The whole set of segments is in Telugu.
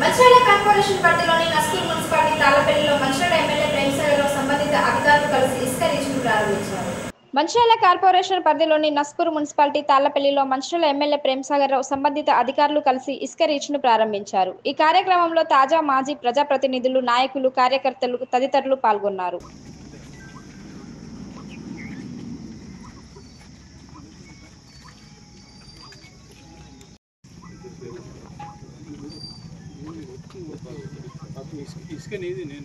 మంచిర్యాల కార్పొరేషన్ పరిధిలోని నస్కూర్ మున్సిపాలిటీ తాళ్లపల్లిలో మంచిర్యాల ఎమ్మెల్యే ప్రేమసాగర్ సంబంధిత అధికారులు కలిసి ఇసుక రీచ్ను ప్రారంభించారు. మంచిర్యాల కార్పొరేషన్ పరిధిలోని నస్కూర్ మున్సిపాలిటీ తాళ్లపల్లిలో మంచిర్యాల ఎమ్మెల్యే ప్రేమసాగర్ సంబంధిత అధికారులు కలిసి ఇసుక రీచ్ను ప్రారంభించారు. ఈ కార్యక్రమంలో తాజా మాజీ ప్రజాప్రతినిధులు, నాయకులు, కార్యకర్తలు తదితరులు పాల్గొన్నారు. इसके नहीं दी नहीं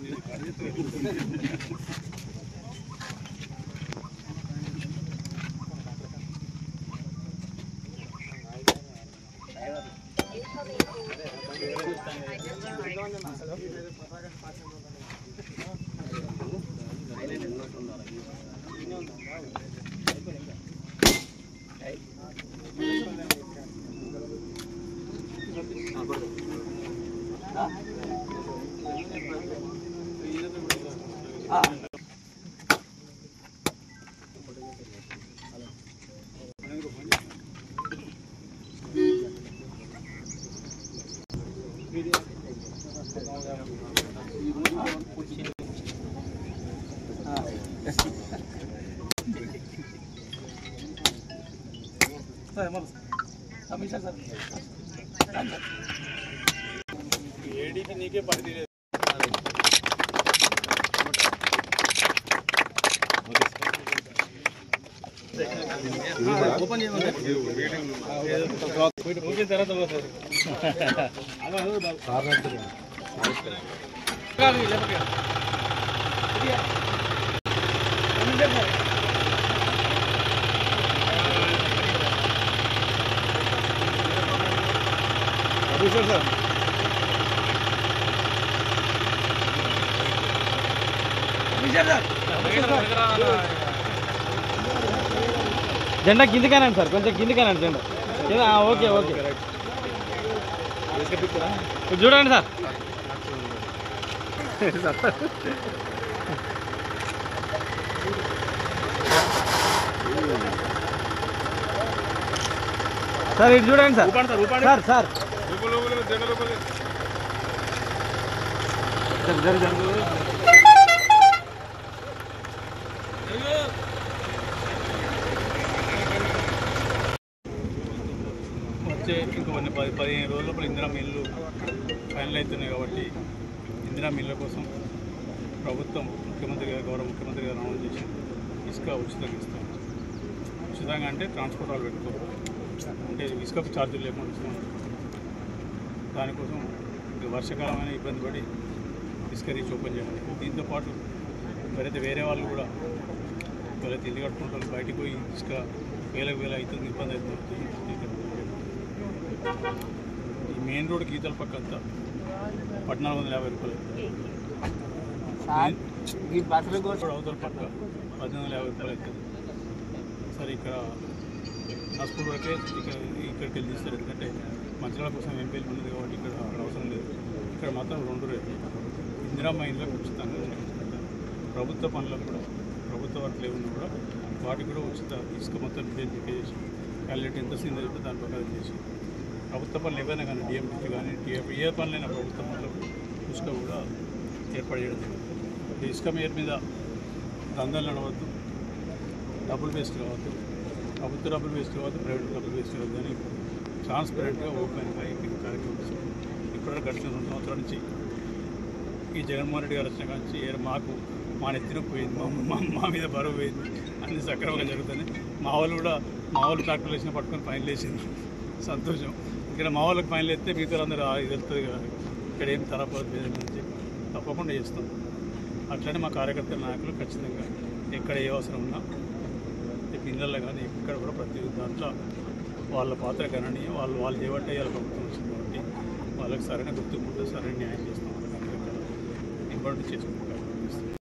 ఏడీకి నీకే పరిధి లేదు. ఓపెన్ చేయమని తర్వాత జెండా కిందికానండి సార్, కొంచెం కిందికానండి జెండా. ఓకే ఓకే చూడండి సార్. సార్ ఇటు చూడండి సార్. సార్ సార్ వచ్చే ఇంకో 15 రోజుల లోపల ఇందిరా మిల్లు ఫైనల్ అవుతున్నాయి కాబట్టి ఇందిరా మిల్ల కోసం ప్రభుత్వం గౌరవ ముఖ్యమంత్రి గారు అనౌన్స్ చేసి ఇసుక ఉచితంగా ఇస్తాం. ఉచితంగా అంటే ట్రాన్స్పోర్ట్ వాళ్ళు పెట్టుకోరు, అంటే ఇసుక ఛార్జీలు లేకుండా ఇస్తాం. దానికోసం వర్షాకాలమైన ఇబ్బంది పడి ఇసుక రీచ్ ఓపెన్ చేయాలి. దీంతోపాటు ఎవరైతే వేరే వాళ్ళు కూడా ఎవరైతే ఇల్లు కట్టుకుంటారు బయటికి పోయి ఇసుక వేల అవుతుంది, ఇబ్బంది అవుతుంది. ఈ మెయిన్ రోడ్ గీతల పక్క అంతా 1450 రూపాయలు, అవతల పక్క 1850 రూపాయలు అవుతుంది. సరే ఇక్కడ నస్కూర్ వరకే ఇక్కడికి వెళ్ళి తీస్తారు, ఎందుకంటే మంచిర్యాల కోసం ఎంపీలు ఉన్నది కాబట్టి ఇక్కడ అక్కడ అవసరం లేదు. ఇక్కడ మాత్రం 2 రేట్లు ఇందిరామ్మ ఇళ్ళకు ఉచితంగా ప్రభుత్వ పనులకు కూడా ప్రభుత్వ వర్క్ లేకుండా కూడా వాటికి కూడా ఉచిత ఇసుక మొత్తం పే చేసి క్యాలిటీ ఎంత సీన్ అయితే దాని ప్రకారం చేసి ప్రభుత్వ పనులు ఏవైనా కానీ డిఎంటీ కానీ ఏ పనులైనా ప్రభుత్వ పనులకు ఇసుక కూడా ఏర్పాటు చేయడం జరిగింది. ఇసుక మీద దందాలు నడవద్దు, డబ్బులు వేస్ట్ కావద్దు, ప్రభుత్వ డబ్బులు వేస్ట్ కావద్దు, ప్రైవేట్ డబ్బులు వేస్ట్ కావద్దు అని ట్రాన్స్పరెంట్గా ఓపెన్గా ఈ కార్యక్రమం చేస్తుంది. ఇప్పుడు గడిచిన 2 సంవత్సరాల నుంచి ఈ జగన్మోహన్ రెడ్డి గారు వచ్చిన నుంచి మాకు మా నెత్తిన పోయింది, మా మీద బరువు పోయింది, అన్ని సక్రమంగా జరుగుతుంది. మా వాళ్ళు ట్రాక్టర్లు వేసిన పట్టుకొని ఫైన్లు వేసింది, సంతోషం. ఇక్కడ మా వాళ్ళకి ఫైన్లు వేస్తే మిగతా అందరూ ఇది వెళ్తుంది కదా, ఇక్కడ ఏం తరపతి నుంచి తప్పకుండా చేస్తాం. అట్లనే మా కార్యకర్తల నాయకులు ఖచ్చితంగా ఎక్కడ ఏ అవసరం ఉన్నా ఇళ్ళల్లో కానీ ఎక్కడ కూడా ప్రతి దాంట్లో వాళ్ళ పాత్ర గణనీయం. వాళ్ళు చేపట్టే ప్రభుత్వం వచ్చింది కాబట్టి వాళ్ళకి సరైన గుర్తింపు, సరైన న్యాయం చేస్తాం. వాళ్ళకి ఇంపార్టెంట్ చేసుకుంటాం.